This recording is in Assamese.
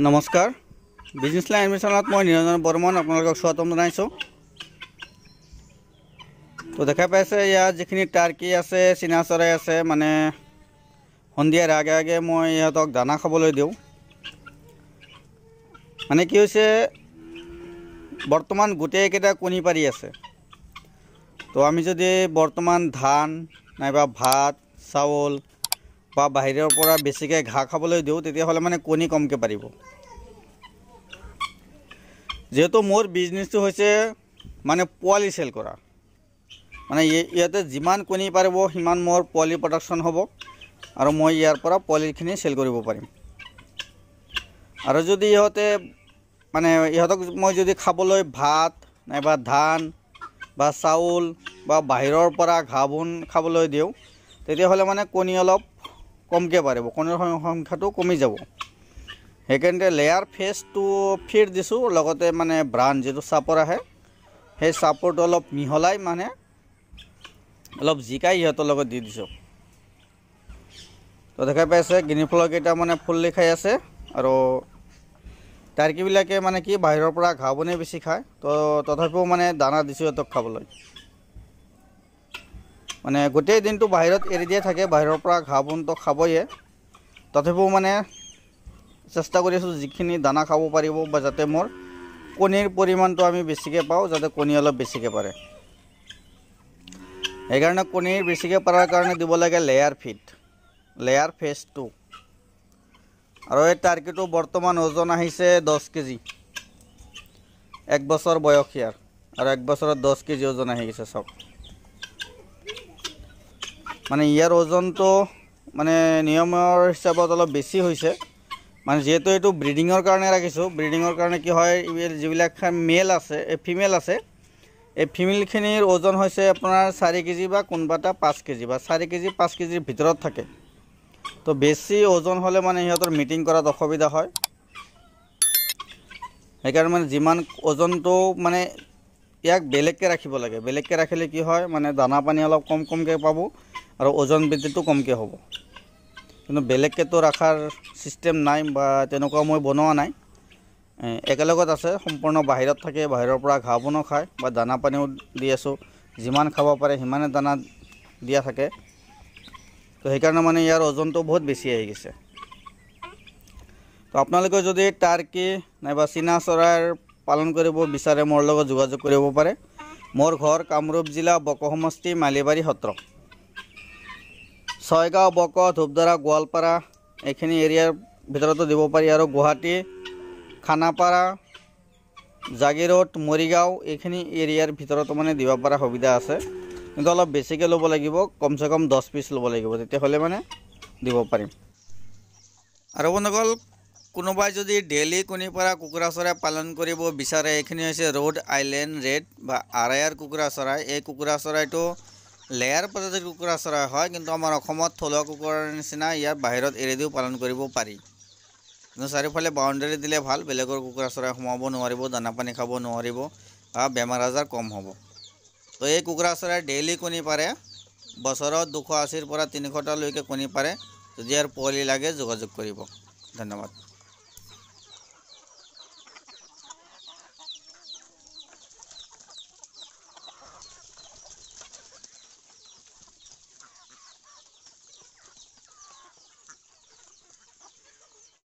নমস্কাৰ বিজনেছ লাইন এডমিশ্যনত মই নিৰঞ্জন বৰ্মন আপোনালোকক স্বাগতম জনাইছোঁ। তো দেখা পাইছে ইয়াত যিখিনি টাৰ্কি আছে চীনা চৰাই আছে মানে সন্ধিয়াৰ আগে আগে মই ইহঁতক দানা খাবলৈ দিওঁ। মানে কি হৈছে বৰ্তমান গোটেইকেইটা কণী পাৰি আছে। তো আমি যদি বৰ্তমান ধান নাইবা ভাত চাউল বা বাহিৰৰ পৰা বেছিকৈ ঘাঁহ খাবলৈ দিওঁ তেতিয়াহ'লে মানে কণী কমকৈ পাৰিব। যেহেতু মোৰ বিজনেছটো হৈছে মানে পোৱালি চেল কৰা, মানে ইয়াতে যিমান কণী পাৰিব সিমান মোৰ পোৱালি প্ৰডাকশ্যন হ'ব আৰু মই ইয়াৰ পৰা পোৱালিখিনি চেল কৰিব পাৰিম। আৰু যদি ইহঁতক মই যদি খাবলৈ ভাত নাইবা ধান বা চাউল বা বাহিৰৰ পৰা ঘাঁহ বন খাবলৈ দিওঁ তেতিয়াহ'লে মানে কণী অলপ কমকৈ পাৰিব, কণীৰ সংখ্যাটো কমি যাব। সেইকাৰণে লেয়াৰ ফেচটো ফিড দিছোঁ, লগতে মানে ব্ৰাণ যিটো চাপৰ আহে সেই চাপৰটো অলপ মিহলাই মানে অলপ জিকাই সিহঁতৰ লগত দি দিছোঁ। তো দেখা পাইছে গ্ৰীণ ফ্ল'কেইটা মানে ফুল্লি খাই আছে আৰু টাৰ্কিবিলাকে মানে কি বাহিৰৰ পৰা ঘাঁহ বনেই বেছি খায়। তো তথাপিও মানে দানা দিছোঁ সিহঁতক খাবলৈ। মানে গোটেই দিনটো বাহিৰত এৰি দিয়ে থাকে, বাহিৰৰ পৰা ঘাঁহ বনটো খাবয়ে। তথাপিও মানে চেষ্টা কৰি আছোঁ যিখিনি দানা খাব পাৰিব বা যাতে মোৰ কণীৰ পৰিমাণটো আমি বেছিকৈ পাওঁ, যাতে কণী অলপ বেছিকৈ পাৰে। সেইকাৰণে কণীৰ বেছিকৈ পৰাৰ কাৰণে দিব লাগে লেয়াৰ ফিড, লেয়াৰ ফেচ 2। আৰু এই টাৰ্কিটো বৰ্তমান ওজন আহিছে 10 কেজি, 1 বছৰ বয়স ইয়াৰ, আৰু 1 বছৰত 10 কেজি ওজন আহি গৈছে চাওক। মানে ইয়াৰ ওজনটো মানে নিয়মৰ হিচাপত অলপ বেছি হৈছে। মানে যিহেতু এইটো ব্ৰিডিঙৰ কাৰণে ৰাখিছোঁ, ব্ৰিডিঙৰ কাৰণে কি হয় যিবিলাক মেল আছে ফিমেল আছে, এই ফিমেলখিনিৰ ওজন হৈছে আপোনাৰ 4 কেজি বা কোনোবাটা 5 কেজি বা 4 কেজি 5 কেজিৰ ভিতৰত থাকে। তো বেছি ওজন হ'লে মানে সিহঁতৰ মিটিং কৰাত অসুবিধা হয়। সেইকাৰণে মানে যিমান ওজনটো মানে ইয়াক বেলেগকৈ ৰাখিব লাগে। বেলেগকৈ ৰাখিলে কি হয় মানে দানা পানী অলপ কমকৈ পাব আৰু ওজন বৃদ্ধিটো কমকৈ হ'ব। কিন্তু বেলেগকৈতো ৰখাৰ ছিষ্টেম নাই বা তেনেকুৱা মই বনোৱা নাই। একেলগত আছে, সম্পূৰ্ণ বাহিৰত থাকে, বাহিৰৰ পৰা ঘাঁহ বনো খায় বা দানা পানীও দি আছোঁ। যিমান খাব পাৰে সিমানে দানা দিয়া থাকে। তো সেইকাৰণে মানে ইয়াৰ ওজনটো বহুত বেছি আহি গৈছে। তো আপোনালোকে যদি টাৰ্কি নাইবা চীনা চৰাইৰ পালন কৰিব বিচাৰে মোৰ লগত যোগাযোগ কৰিব পাৰে। মোৰ ঘৰ কামৰূপ জিলা বক সমষ্টি মালিবাৰী সত্ৰ, ছয়গাঁও, বক, ধূপধাৰা, গোৱালপাৰা এইখিনি এৰিয়াৰ ভিতৰতো দিব পাৰি। আৰু গুৱাহাটী, খানাপাৰা, জাগিৰোড, মৰিগাঁও এইখিনি এৰিয়াৰ ভিতৰতো মানে দিব পৰা সুবিধা আছে। কিন্তু অলপ বেছিকৈ ল'ব লাগিব, কমচে কম 10 পিচ ল'ব লাগিব, তেতিয়াহ'লে মানে দিব পাৰিম। আৰু বন্ধুসকল, কোনোবাই যদি ডেইলি কণী পৰা কুকুৰা চৰাই পালন কৰিব বিচাৰে, এইখিনি হৈছে ৰোড আইলেণ্ড ৰেড বা আৰায়াৰ কুকুৰা চৰাই। এই কুকুৰা চৰাইটো লেয়াৰ প্ৰজাতিৰ কুকুৰা চৰাই হয়, কিন্তু আমাৰ অসমত থলুৱা কুকুৰাৰ নিচিনা ইয়াৰ বাহিৰত এৰি দিও পালন কৰিব পাৰি। কিন্তু চাৰিওফালে বাউণ্ডেৰী দিলে ভাল, বেলেগৰ কুকুৰা চৰাই সোমাব নোৱাৰিব, দানা পানী খাব নোৱাৰিব বা বেমাৰ আজাৰ কম হ'ব। তো এই কুকুৰা চৰাই ডেইলি কণী পাৰে, বছৰত 280ৰ পৰা 300টালৈকে কণী পাৰে। যদি ইয়াৰ পোৱালি লাগে যোগাযোগ কৰিব। ধন্যবাদ।